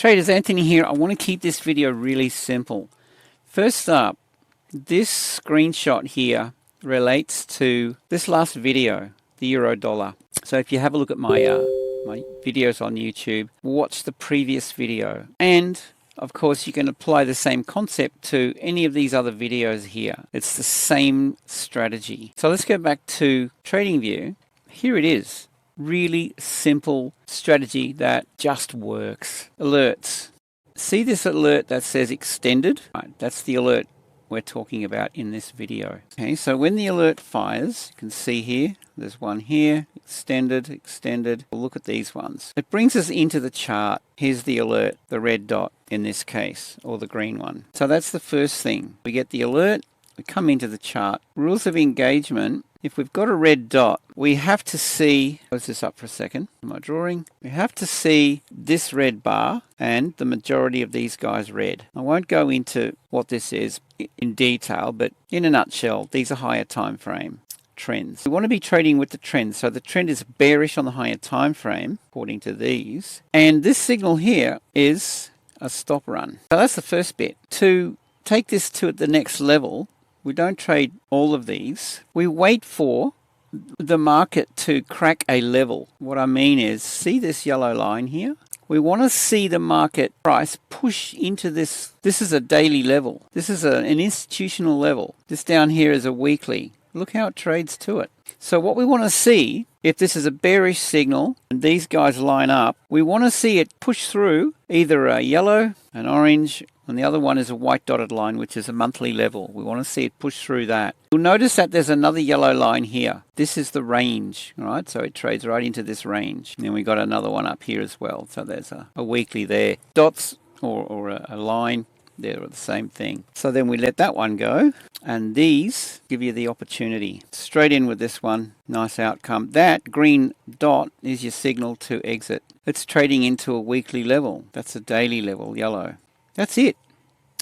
Traders, Anthony here. I want to keep this video really simple. First up, this screenshot here relates to this last video, the euro dollar. So if you have a look at my videos on YouTube, watch the previous video. And of course, you can apply the same concept to any of these other videos here. It's the same strategy. So let's go back to TradingView. Here it is. Really simple strategy that just works. Alerts. See this alert that says extended? Right, that's the alert we're talking about in this video. Okay, so when the alert fires, you can see here, there's one here, extended, extended. We'll look at these ones. It brings us into the chart. Here's the alert, the red dot in this case, or the green one. So that's the first thing. We get the alert, we come into the chart. Rules of engagement. If we've got a red dot, we have to see, close this up for a second, my drawing. We have to see this red bar and the majority of these guys red. I won't go into what this is in detail, but in a nutshell, these are higher time frame trends. We want to be trading with the trend. So the trend is bearish on the higher time frame, according to these. And this signal here is a stop run. So that's the first bit. To take this to the next level, we don't trade all of these. We wait for the market to crack a level. What I mean is, see this yellow line here? We want to see the market price push into this. This is a daily level. This is an institutional level. This down here is a weekly. Look how it trades to it. So what we want to see, if this is a bearish signal and these guys line up, we want to see it push through either a yellow, an orange, and the other one is a white dotted line, which is a monthly level. We want to see it push through that. You'll notice that there's another yellow line here. This is the range, all right? So it trades right into this range. And then we got another one up here as well. So there's a weekly there. Dots or a line, they're the same thing. So then we let that one go. And these give you the opportunity. Straight in with this one. Nice outcome. That green dot is your signal to exit. It's trading into a weekly level. That's a daily level, yellow. That's it.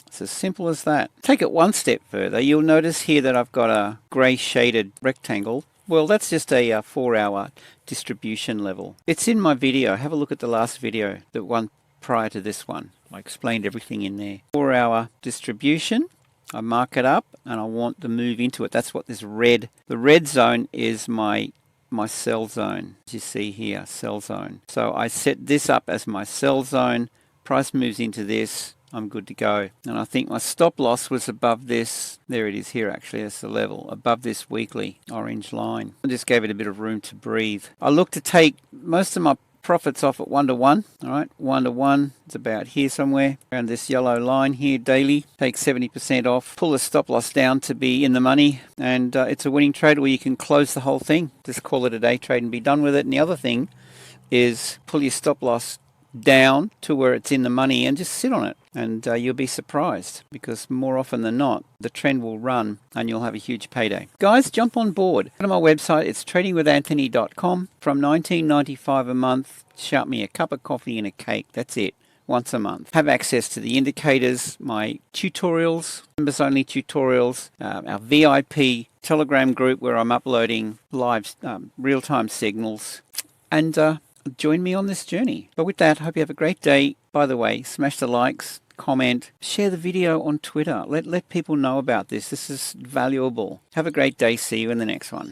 It's as simple as that. Take it one step further. You'll notice here that I've got a grey shaded rectangle. Well, that's just a 4-hour distribution level. It's in my video. Have a look at the last video, the one prior to this one. I explained everything in there. 4-hour distribution. I mark it up and I want to move into it. That's what this red, the red zone is my sell zone. As you see here, sell zone. So I set this up as my sell zone. Price moves into this. I'm good to go. And I think my stop loss was above this. There it is here actually, that's the level. Above this weekly orange line. I just gave it a bit of room to breathe. I look to take most of my profits off at 1-to-1. All right, 1-to-1. It's about here somewhere. Around this yellow line here daily. Take 70% off. Pull the stop loss down to be in the money. And it's a winning trade where you can close the whole thing. Just call it a day trade and be done with it. And the other thing is pull your stop loss down to where it's in the money and just sit on it, and you'll be surprised, because more often than not the trend will run and you'll have a huge payday. Guys, jump on board. Go to my website. It's tradingwithanthony.com. From $19.95 a month, shout me a cup of coffee and a cake. That's it. Once a month. Have access to the indicators, my tutorials, members only tutorials, our VIP Telegram group where I'm uploading live real-time signals, and join me on this journey. But with that, I hope you have a great day. By the way, smash the likes, comment, share the video on Twitter. Let people know about this. This is valuable. Have a great day. See you in the next one.